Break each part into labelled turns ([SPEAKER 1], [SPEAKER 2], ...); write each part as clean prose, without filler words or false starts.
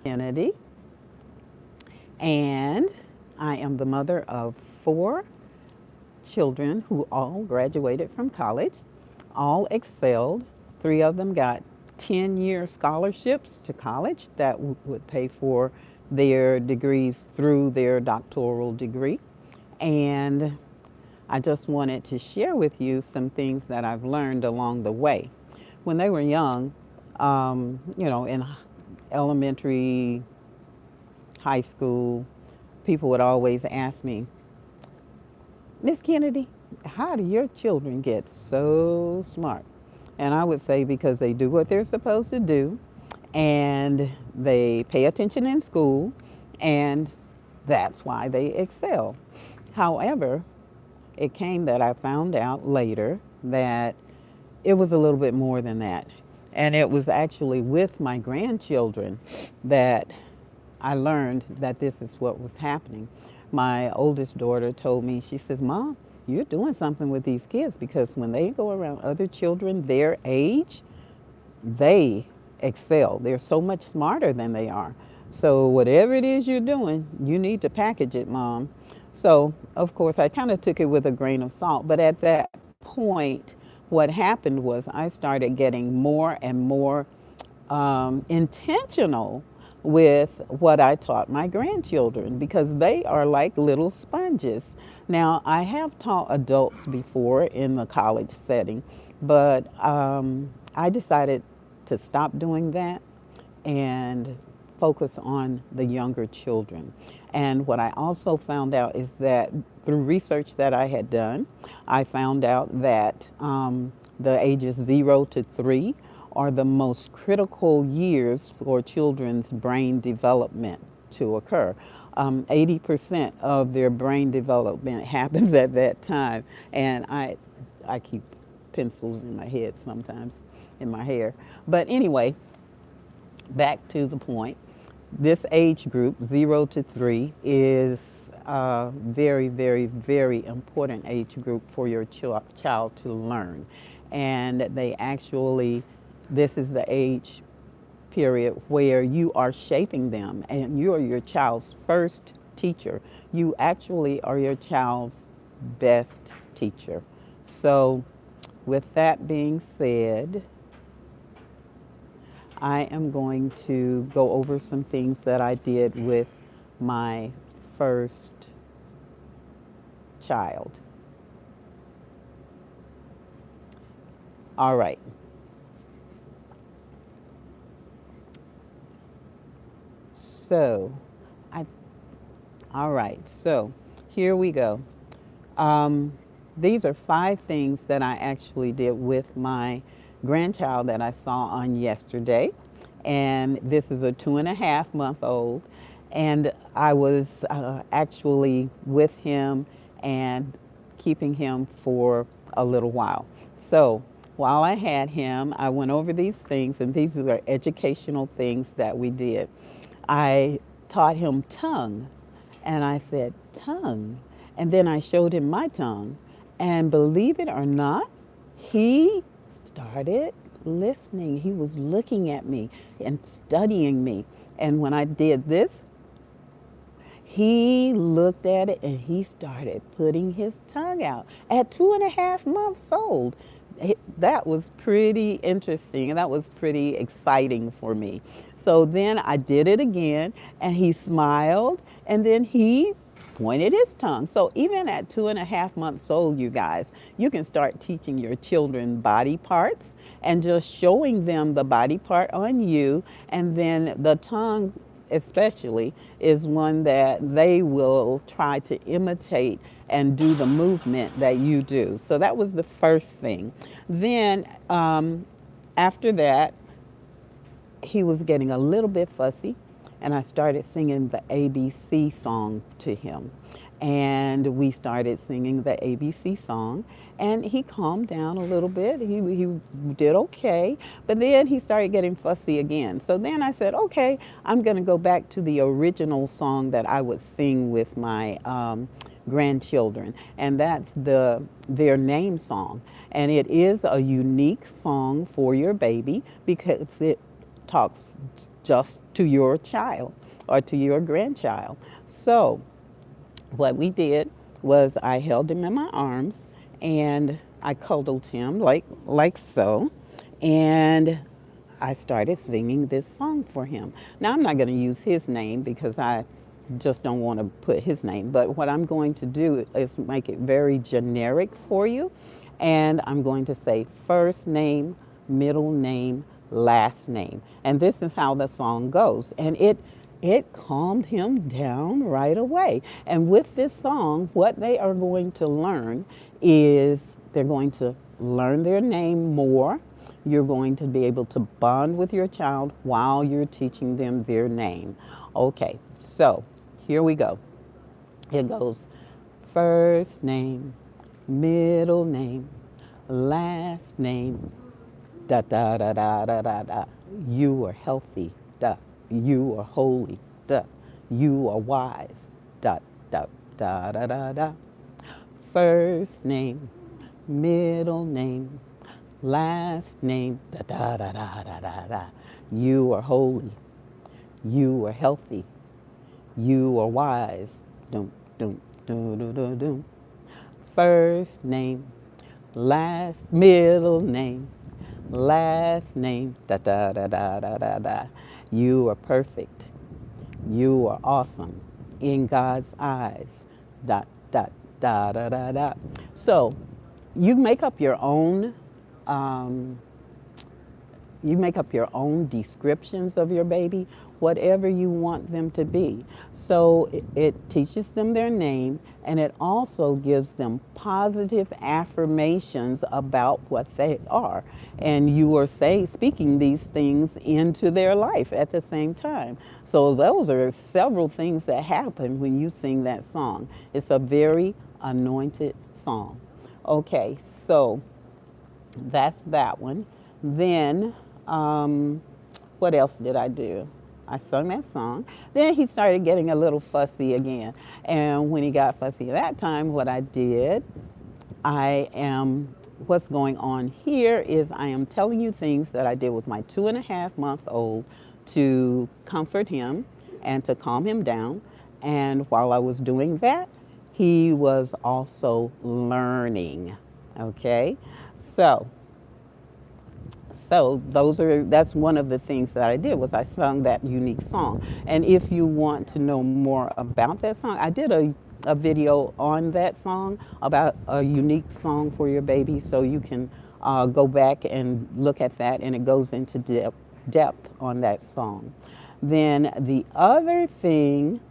[SPEAKER 1] Kennedy, and I am the mother of four children who all graduated from college, all excelled. Three of them got 10-year scholarships to college that would pay for their degrees through their doctoral degree. And I just wanted to share with you some things that I've learned along the way. When they were young, in elementary, high school, people would always ask me, Miss Kennedy, how do your children get so smart? And I would say because they do what they're supposed to do and they pay attention in school, and that's why they excel. However, it came that I found out later that it was a little bit more than that. And it was actually with my grandchildren that I learned that this is what was happening. My oldest daughter told me, she says, Mom, you're doing something with these kids because when they go around other children their age, they excel. They're so much smarter than they are. So whatever it is you're doing, you need to package it, Mom. So, of course, I kind of took it with a grain of salt. But at that point, what happened was I started getting more and more intentional with what I taught my grandchildren because they are like little sponges. Now, I have taught adults before in the college setting, but I decided to stop doing that and focus on the younger children. And what I also found out is that through research that I had done, I found out that the ages 0 to 3 are the most critical years for children's brain development to occur. 80% of their brain development happens at that time. And I keep pencils in my head sometimes, in my hair. But anyway, back to the point. This age group, 0 to 3, is a very, very, very important age group for your child to learn. And they actually, this is the age period where you are shaping them and you are your child's first teacher. You actually are your child's best teacher. So, with that being said, I am going to go over some things that I did with my first child. All right. So, I, all right. So, here we go. These are 5 things that I actually did with my grandchild that I saw on yesterday. And this is a 2.5-month-old. And I was actually with him and keeping him for a little while. So while I had him, I went over these things, and these were educational things that we did. I taught him tongue, and I said, tongue. And then I showed him my tongue. And believe it or not, he started listening. He was looking at me and studying me. And when I did this, he looked at it and he started putting his tongue out at 2.5 months old. That was pretty interesting and that was pretty exciting for me. So then I did it again and he smiled and then he pointed his tongue. So even at 2.5 months old, you guys, you can start teaching your children body parts and just showing them the body part on you, and then the tongue especially is one that they will try to imitate and do the movement that you do. So that was the first thing. Then after that, he was getting a little bit fussy, and I started singing the ABC song to him. And we started singing the ABC song, and he calmed down a little bit. He did okay, but then he started getting fussy again. So then I said, okay, I'm going to go back to the original song that I would sing with my grandchildren, and that's their name song. And it is a unique song for your baby because talks just to your child or to your grandchild. So what we did was I held him in my arms and I cuddled him like so, and I started singing this song for him. Now I'm not going to use his name because I just don't want to put his name, but what I'm going to do is make it very generic for you, and I'm going to say first name, middle name, last name. And this is how the song goes. And it calmed him down right away. And with this song, what they are going to learn is they're going to learn their name more. You're going to be able to bond with your child while you're teaching them their name. Okay, so here we go. It goes first name, middle name, last name, da da da da da da da. You are healthy, da. You are holy, da. You are wise, da da da da da da. First name, middle name, last name, da da da da da da da. You are holy. You are healthy. You are wise. Dum dum dum dum dum dum. First name, last middle name, last name, da da da da da da da. You are perfect. You are awesome in God's eyes. Da da da da da da. So you make up your own um, you make up your own descriptions of your baby, whatever you want them to be. So it teaches them their name, and it also gives them positive affirmations about what they are. And you are speaking these things into their life at the same time. So those are several things that happen when you sing that song. It's a very anointed song. Okay, so that's that one. Then, what else did I do? I sung that song. Then he started getting a little fussy again. And when he got fussy that time, what I did, what's going on here is I am telling you things that I did with my 2.5-month-old to comfort him and to calm him down. And while I was doing that, he was also learning. Okay? So that's one of the things that I did was I sung that unique song. And if you want to know more about that song, I did a video on that song about a unique song for your baby, so you can go back and look at that, and it goes into depth on that song. Then the other thing,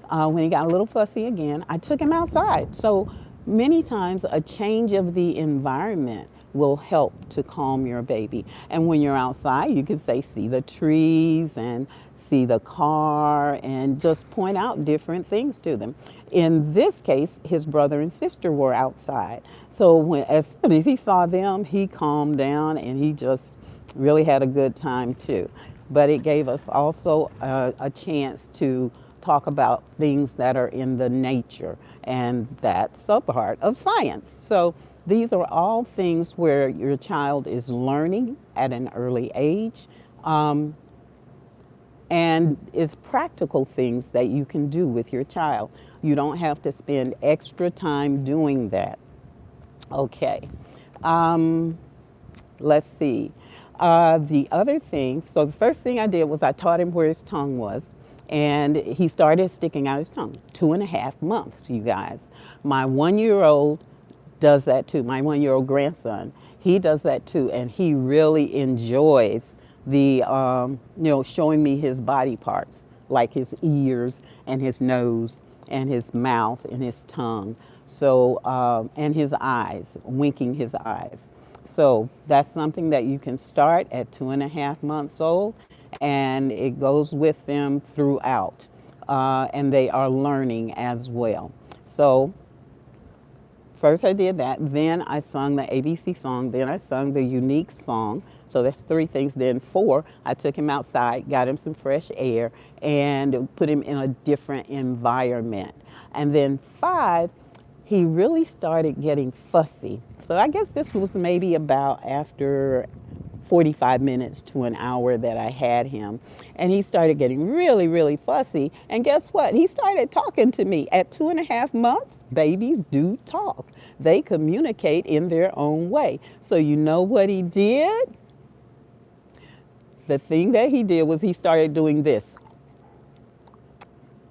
[SPEAKER 1] when he got a little fussy again, I took him outside. So many times a change of the environment will help to calm your baby. And when you're outside, you can say, see the trees and see the car, and just point out different things to them. In this case, his brother and sister were outside. So as soon as he saw them, he calmed down and he just really had a good time too. But it gave us also a chance to talk about things that are in the nature, and that's a part of science. So these are all things where your child is learning at an early age, and it's practical things that you can do with your child. You don't have to spend extra time doing that. Okay, let's see. The other thing, so the first thing I did was I taught him where his tongue was, and he started sticking out his tongue. 2.5 months, you guys. My 1-year-old does that too. My 1-year-old grandson, he does that too, and he really enjoys the, showing me his body parts, like his ears and his nose and his mouth and his tongue. So, and his eyes, winking his eyes. So that's something that you can start at 2.5 months old, and it goes with them throughout, and they are learning as well. So first I did that, then I sung the ABC song, then I sung the unique song. So that's 3 things. Then 4, I took him outside, got him some fresh air, and put him in a different environment. And then 5, he really started getting fussy. So I guess this was maybe about after 45 minutes to an hour that I had him. And he started getting really, really fussy. And guess what? He started talking to me. At 2.5 months, babies do talk. They communicate in their own way. So you know what he did? The thing that he did was he started doing this.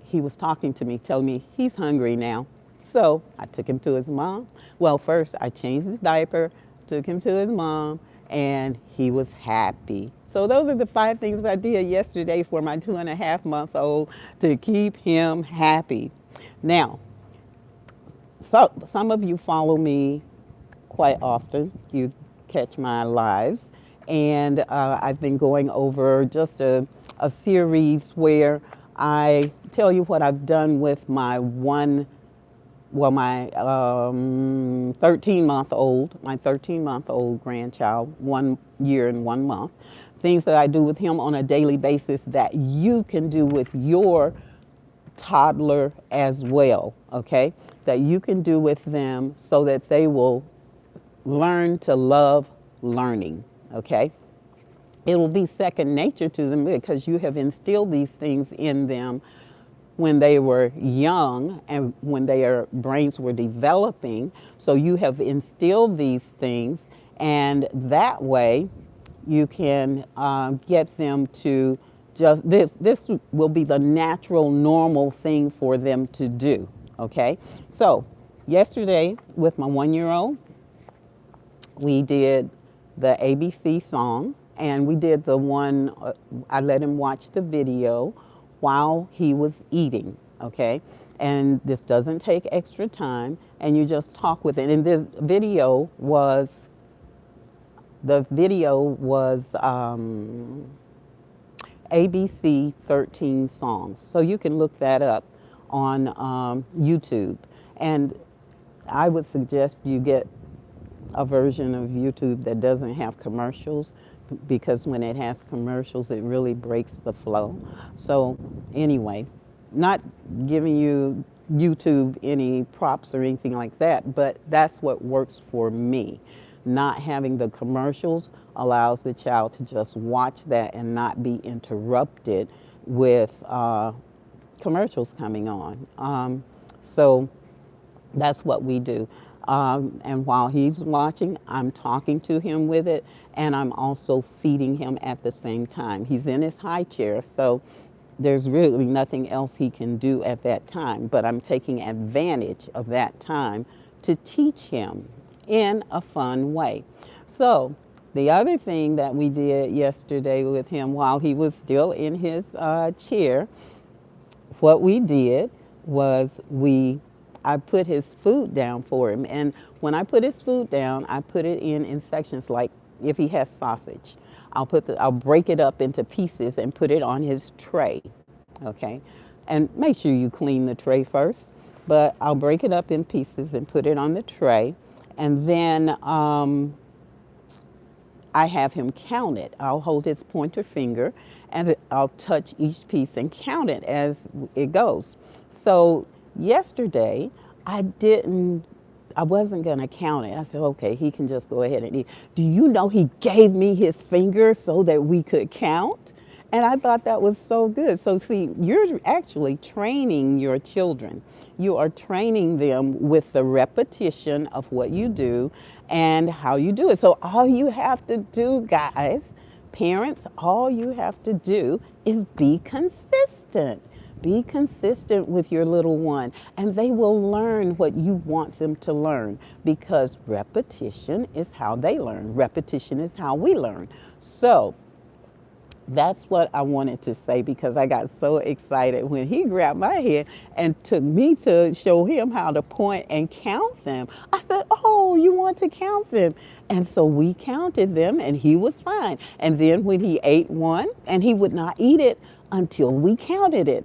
[SPEAKER 1] He was talking to me, telling me he's hungry now. So I took him to his mom. Well, first I changed his diaper, took him to his mom, and he was happy. So those are the 5 things I did yesterday for my 2.5-month-old to keep him happy. Now, so some of you follow me quite often. You catch my lives. And I've been going over just a series where I tell you what I've done with my 13-month-old grandchild, 1 year and 1 month. Things that I do with him on a daily basis that you can do with your toddler as well, okay? That you can do with them so that they will learn to love learning, okay? It will be second nature to them because you have instilled these things in them when they were young and when their brains were developing. So you have instilled these things, and that way you can get them to just, this will be the natural, normal thing for them to do, okay? So yesterday with my 1-year-old, we did the ABC song, and we did the one, I let him watch the video while he was eating, okay? And this doesn't take extra time, and you just talk with it. And this video was, ABC 13 songs. So you can look that up on YouTube. And I would suggest you get a version of YouTube that doesn't have commercials, because when it has commercials, it really breaks the flow. So anyway, not giving you YouTube any props or anything like that, but that's what works for me. Not having the commercials allows the child to just watch that and not be interrupted with commercials coming on. So that's what we do. And while he's watching, I'm talking to him with it, and I'm also feeding him at the same time. He's in his high chair, so there's really nothing else he can do at that time, but I'm taking advantage of that time to teach him in a fun way. So the other thing that we did yesterday with him while he was still in his chair, what we did was I put his food down for him. And when I put his food down, I put it in sections. Like if he has sausage, I'll break it up into pieces and put it on his tray, okay? And make sure you clean the tray first, but I'll break it up in pieces and put it on the tray. And then I have him count it. I'll hold his pointer finger and I'll touch each piece and count it as it goes. So yesterday, I wasn't going to count it. I said, okay, he can just go ahead and eat. Do you know he gave me his finger so that we could count? And I thought that was so good. So see, you're actually training your children. You are training them with the repetition of what you do and how you do it. So all you have to do, guys, parents, all you have to do is be consistent. Be consistent with your little one, and they will learn what you want them to learn, because repetition is how they learn. Repetition is how we learn. So that's what I wanted to say, because I got so excited when he grabbed my hand and took me to show him how to point and count them. I said, oh, you want to count them? And so we counted them, and he was fine. And then when he ate one, and he would not eat it until we counted it.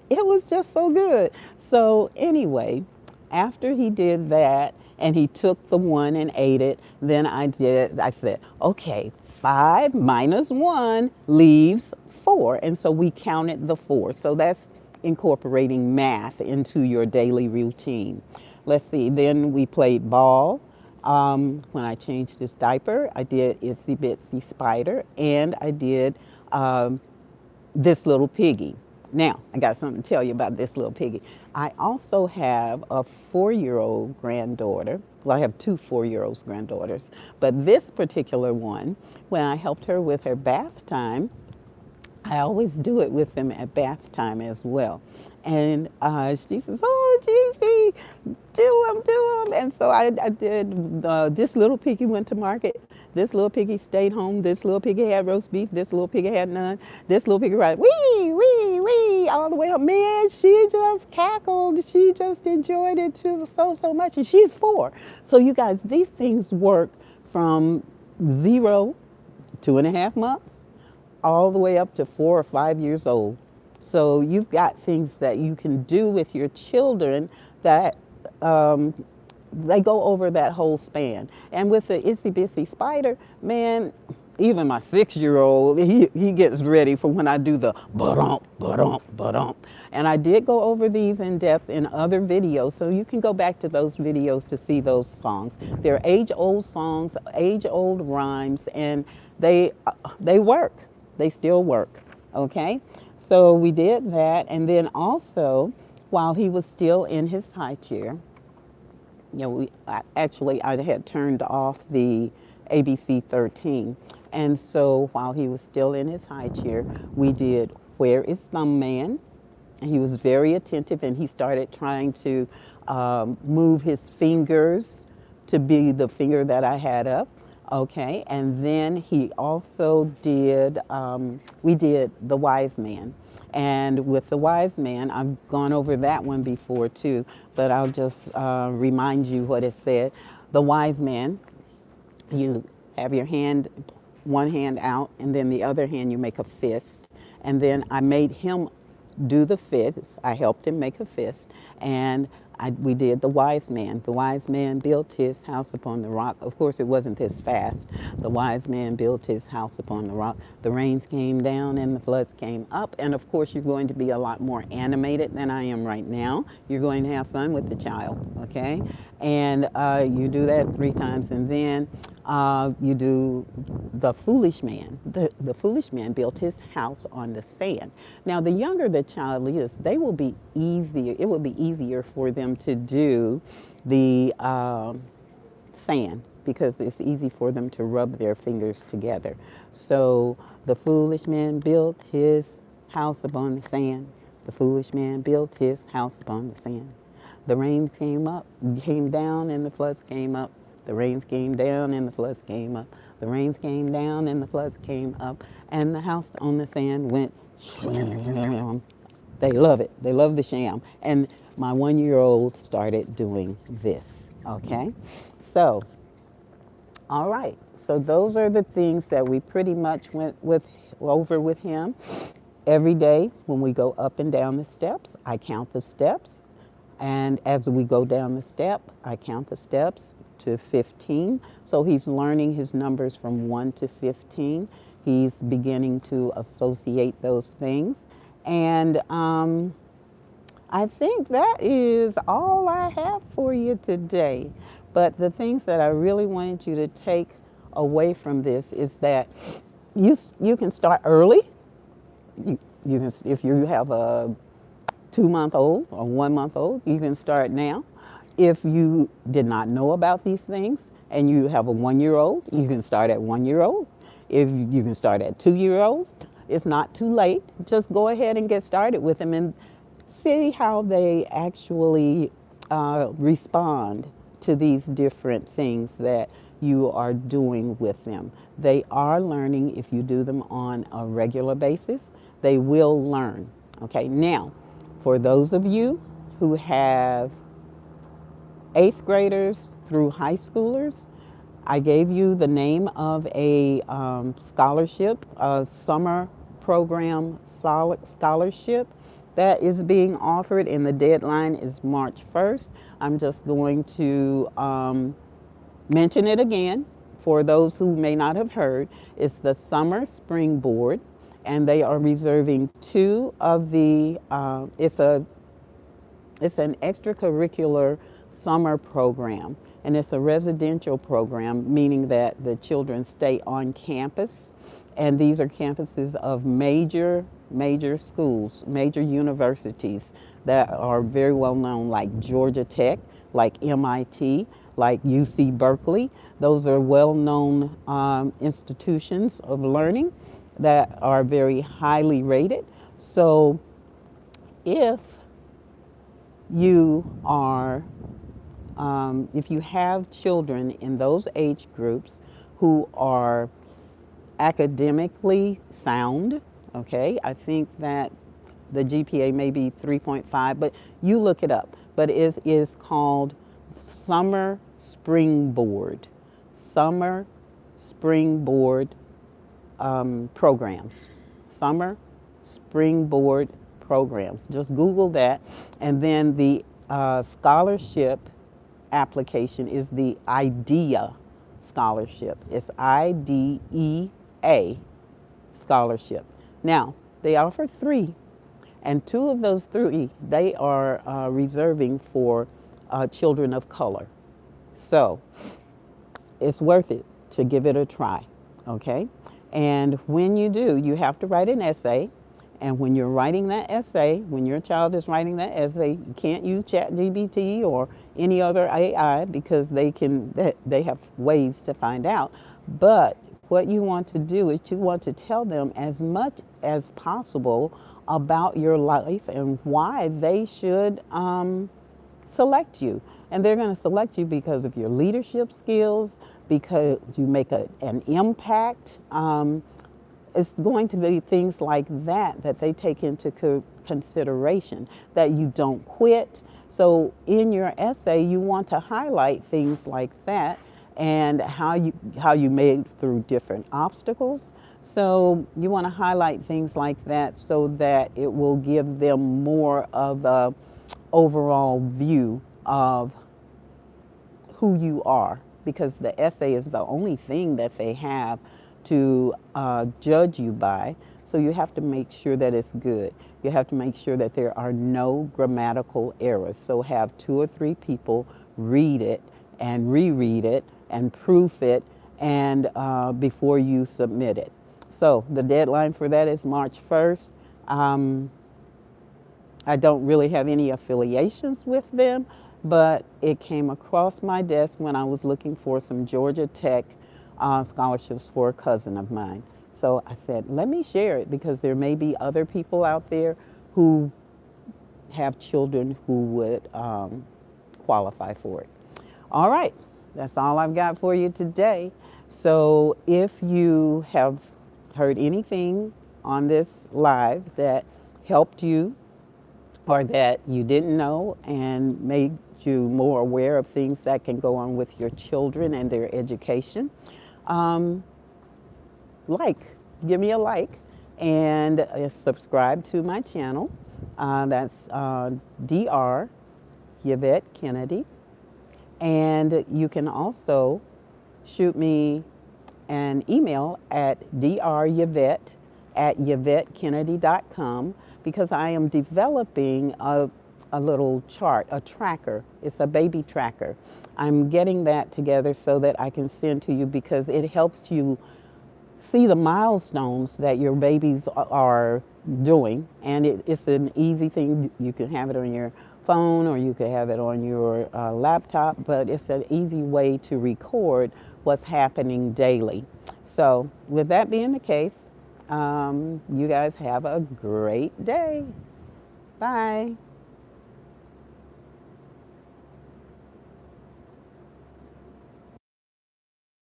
[SPEAKER 1] It was just so good. So anyway, after he did that and he took the one and ate it, then I said, okay, 5 minus 1 leaves 4. And so we counted the 4. So that's incorporating math into your daily routine. Let's see, then we played ball, When I changed his diaper, I did Itsy Bitsy Spider, and I did This Little Piggy. Now, I got something to tell you about This Little Piggy. I also have a 4-year-old granddaughter. Well, I have two 4-year-old granddaughters. But this particular one, when I helped her with her bath time, I always do it with them at bath time as well. And she says, "Oh, Gigi, do them." And so I did. This Little Piggy went to market. This Little Piggy stayed home. This Little Piggy had roast beef. This Little Piggy had none. This Little Piggy right, wee, wee, wee, all the way up. Man, she just cackled. She just enjoyed it too so much. And she's 4. So you guys, these things work from 0, 2.5 months, all the way up to 4 or 5 years old. So you've got things that you can do with your children that they go over that whole span. And with the Itsy Bitsy Spider, man, even my 6-year-old, he gets ready for when I do the ba-dump, ba-dump, ba-dump. And I did go over these in depth in other videos, so you can go back to those videos to see those songs. They're age-old songs, age-old rhymes, and they work. They still work, okay? So we did that, and then also, while he was still in his high chair, I had turned off the ABC 13. And so while he was still in his high chair, we did Where is Thumb Man? And he was very attentive, and he started trying to move his fingers to be the finger that I had up. Okay, and then he also did, we did The Wise Man. And with The Wise Man, I've gone over that one before too, but I'll just remind you what it said. The Wise Man, you have your hand, one hand out, and then the other hand you make a fist. And then I made him do the fist. I helped him make a fist. And we did The Wise Man. The wise man built his house upon the rock. Of course, it wasn't this fast. The wise man built his house upon the rock. The rains came down and the floods came up. And of course, you're going to be a lot more animated than I am right now. You're going to have fun with the child, okay? And you do that 3 times, and then you do The Foolish Man. The foolish man built his house on the sand. Now, the younger the child is, they will be easier. It will be easier for them to do the sand, because it's easy for them to rub their fingers together. So the foolish man built his house upon the sand. The foolish man built his house upon the sand. The rain came down, and the floods came up. The rains came down and the floods came up. The rains came down and the floods came up. And the house on the sand went sham. They love it. They love the sham. And my 1-year-old started doing this, okay? So, all right. So those are the things that we pretty much went over with him. Every day when we go up and down the steps, I count the steps. And as we go down the step, I count the steps to 15. So he's learning his numbers from 1 to 15. He's beginning to associate those things. And I think that is all I have for you today. But the things that I really wanted you to take away from this is that you can start early. You can, if you have a 2-month-old or 1-month-old, you can start now. If you did not know about these things and you have a 1-year-old, you can start at 1-year-old. If you can start at 2-year-olds, it's not too late. Just go ahead and get started with them and see how they actually respond to these different things that you are doing with them. They are learning. If you do them on a regular basis, they will learn. Okay, now, for those of you who have 8th graders through high schoolers, I gave you the name of a scholarship, a summer program scholarship that is being offered, and the deadline is March 1st. I'm just going to mention it again for those who may not have heard. It's the Summer Springboard, and they are reserving 2 of the, it's an extracurricular summer program. and it's a residential program, meaning that the children stay on campus. And these are campuses of major schools, major universities that are very well known, like Georgia Tech, like MIT, like UC Berkeley. Those are well known institutions of learning that are very highly rated. So if you are if you have children in those age groups who are academically sound, okay, I think that the GPA may be 3.5, but you look it up. But it is called Summer Springboard. Summer Springboard programs. Summer Springboard programs. Just Google that. And then the scholarship application is the IDEA scholarship. It's IDEA scholarship. Now, they offer three, and two of those three, they are reserving for children of color. So it's worth it to give it a try, okay? And when you do, you have to write an essay. And when you're writing that essay, when your child is writing that essay, you can't use ChatGPT or any other AI because they have ways to find out. But what you want to do is you want to tell them as much as possible about your life and why they should select you. And they're going to select you because of your leadership skills, because you make an impact. It's going to be things like that that they take into consideration, that you don't quit. So in your essay, you want to highlight things like that and how you made through different obstacles. So you want to highlight things like that so that it will give them more of a overall view of who you are, because the essay is the only thing that they have to judge you by. So you have to make sure that it's good. You have to make sure that there are no grammatical errors. So have two or three people read it and reread it and proof it and before you submit it. So the deadline for that is March 1st. I don't really have any affiliations with them, but it came across my desk when I was looking for some Georgia Tech scholarships for a cousin of mine. So I said, let me share it because there may be other people out there who have children who would qualify for it. All right, that's all I've got for you today. So if you have heard anything on this live that helped you or that you didn't know and made you more aware of things that can go on with your children and their education, give me a like and subscribe to my channel. That's Dr. Yvette Kennedy. And you can also shoot me an email at dryvette@yvettekennedy.com because I am developing a little chart, a tracker. It's a baby tracker. I'm getting that together so that I can send to you because it helps you see the milestones that your babies are doing. And it's an easy thing. You can have it on your phone or you can have it on your laptop, but it's an easy way to record what's happening daily. So with that being the case, you guys have a great day. Bye.